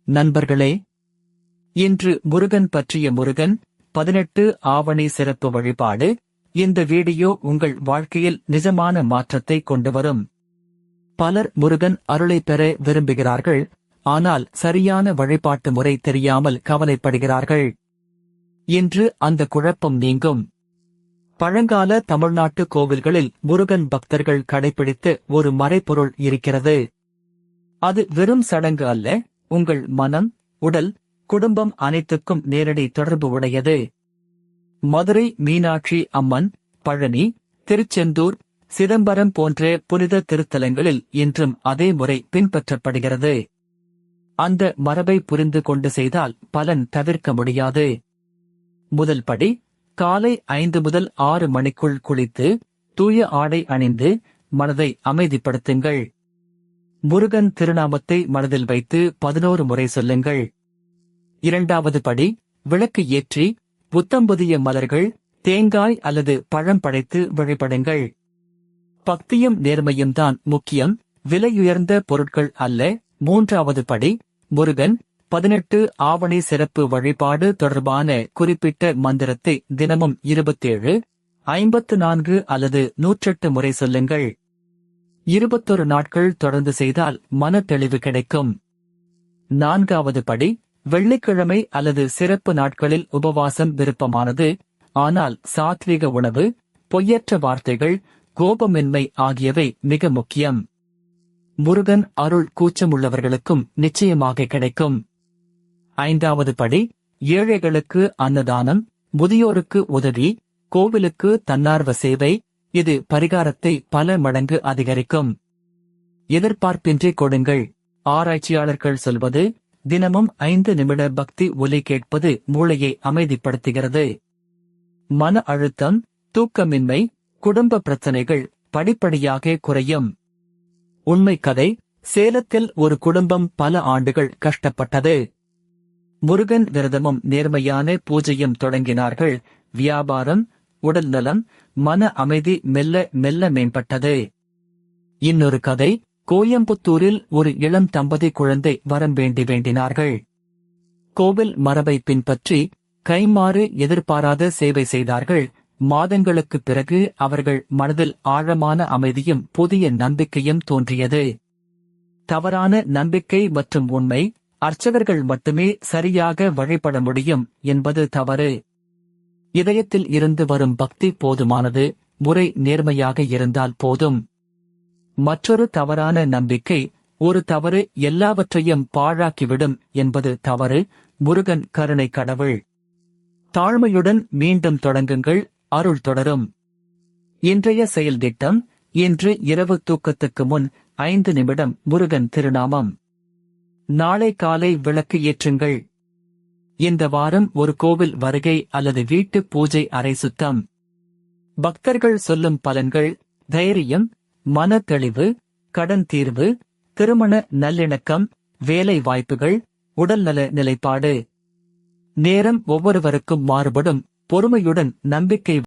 நண்பர்களே, இன்று முருகன் பற்றிய முருகன் 18 ஆவணி சிறப்பு வழிபாடு. இந்த வீடியோ உங்கள் வாழ்க்கையில் நிஜமான மாற்றத்தை கொண்டு வரும். பலர் முருகன் அருளை பெற விரும்புகிறார்கள், ஆனால் சரியான வழிபாட்டு முறை தெரியாமல் கவலைப்படுகிறார்கள். இன்று அந்த குழப்பம் நீங்கும். பழங்கால தமிழ்நாட்டு கோவில்களில் முருகன் பக்தர்கள் கடைபிடித்த ஒரு மறைபொருள் இருக்கிறது. அது வெறும் சடங்கு அல்ல, உங்கள் மனம், உடல், குடும்பம் அனைத்துக்கும் நேரடி தொடர்பு உடையது. மதுரை மீனாட்சி அம்மன், பழனி, திருச்செந்தூர், சிதம்பரம் போன்ற புனித திருத்தலங்களில் இன்றும் அதே முறை பின்பற்றப்படுகிறது. அந்த மரபை புரிந்து கொண்டு செய்தால் பலன் தவிர்க்க முடியாது. முதல் படி, காலை 5 முதல் 6 மணிக்குள் குளித்து தூய ஆடை அணிந்து மனதை அமைதிப்படுத்துங்கள். முருகன் திருநாமத்தை மனதில் வைத்து 11 முறை சொல்லுங்கள். இரண்டாவது படி, விளக்கு ஏற்றி புத்தம்புதிய மலர்கள், தேங்காய் அல்லது பழம் படைத்து வழிபடுங்கள். பக்தியும் நேர்மையும் தான் முக்கியம், விலையுயர்ந்த பொருட்கள் அல்ல. மூன்றாவது படி, முருகன் 18 ஆவணி சிறப்பு வழிபாடு தொடர்பான குறிப்பிட்ட மந்திரத்தை தினமும் 27, 54 அல்லது 108 முறை சொல்லுங்கள். 21 நாட்கள் தொடர்ந்து செய்தால் மன தெளிவு கிடைக்கும். நான்காவது படி, வெள்ளிக்கிழமை அல்லது சிறப்பு நாட்களில் உபவாசம் விருப்பமானது, ஆனால் சாத்விக உணவு, பொய்யற்ற வார்த்தைகள், கோபமின்மை ஆகியவை மிக முக்கியம். முருகன் அருள் கூச்சமுள்ளவர்களுக்கும் நிச்சயமாக கிடைக்கும். ஐந்தாவது படி, ஏழைகளுக்கு அன்னதானம், முதியோருக்கு உதவி, கோவிலுக்கு தன்னார்வ சேவை. இது பரிகாரத்தை பல மடங்கு அதிகரிக்கும். எதிர்பார்ப்பின்றி கொடுங்கள். ஆராய்ச்சியாளர்கள் சொல்வது, தினமும் 5 நிமிட பக்தி ஒலி கேட்பது மூளையை அமைதிப்படுத்துகிறது. மன அழுத்தம், தூக்கமின்மை, குடும்ப பிரச்சனைகள் படிப்படியாக குறையும். உண்மை கதை, சேலத்தில் ஒரு குடும்பம் பல ஆண்டுகள் கஷ்டப்பட்டது. முருகன் விரதமும் நேர்மையான பூஜையும் தொடங்கினார்கள். வியாபாரம், உடல்நலம், மன அமைதி மெல்ல மெல்ல மேம்பட்டது. இன்னொரு கதை, கோயம்புத்தூரில் ஒரு இளம் தம்பதி குழந்தை வரம் வேண்டினார்கள். கோவில் மரபை பின்பற்றி கைமாறு எதிர்பாராத சேவை செய்தார்கள். மாதங்களுக்குப் பிறகு அவர்கள் மனதில் ஆழமான அமைதியும் புதிய நம்பிக்கையும் தோன்றியது. தவறான நம்பிக்கை மற்றும் உண்மை, அர்ச்சகர்கள் மட்டுமே சரியாக வழிபட முடியும் என்பது தவறு. இதயத்தில் இருந்து வரும் பக்தி போதுமானது, முறை நேர்மையாக இருந்தால் போதும். மற்றொரு தவறான நம்பிக்கை, ஒரு தவறு எல்லாவற்றையும் பாழாக்கிவிடும் என்பது தவறு. முருகன் கருணை கடவுள். தாழ்மையுடன் மீண்டும் தொடங்குங்கள், அருள் தொடரும். இன்றைய செயல் திட்டம், இன்று இரவு தூக்கத்துக்கு முன் 5 நிமிடம் முருகன் திருநாமம். நாளை காலை விளக்கு ஏற்றுங்கள். இந்த வாரம் ஒரு கோவில் வருகை அல்லது வீட்டு பூஜை அறை சுத்தம். பக்தர்கள் சொல்லும் பலன்கள், தைரியம், மன தெளிவு, கடன் தீர்வு, திருமண நல்லிணக்கம், வேலை வாய்ப்புகள், உடல்நல நிலைப்பாடு. நேரம் ஒவ்வொருவருக்கும் மாறுபடும். பொறுமையுடன் நம்பிக்கை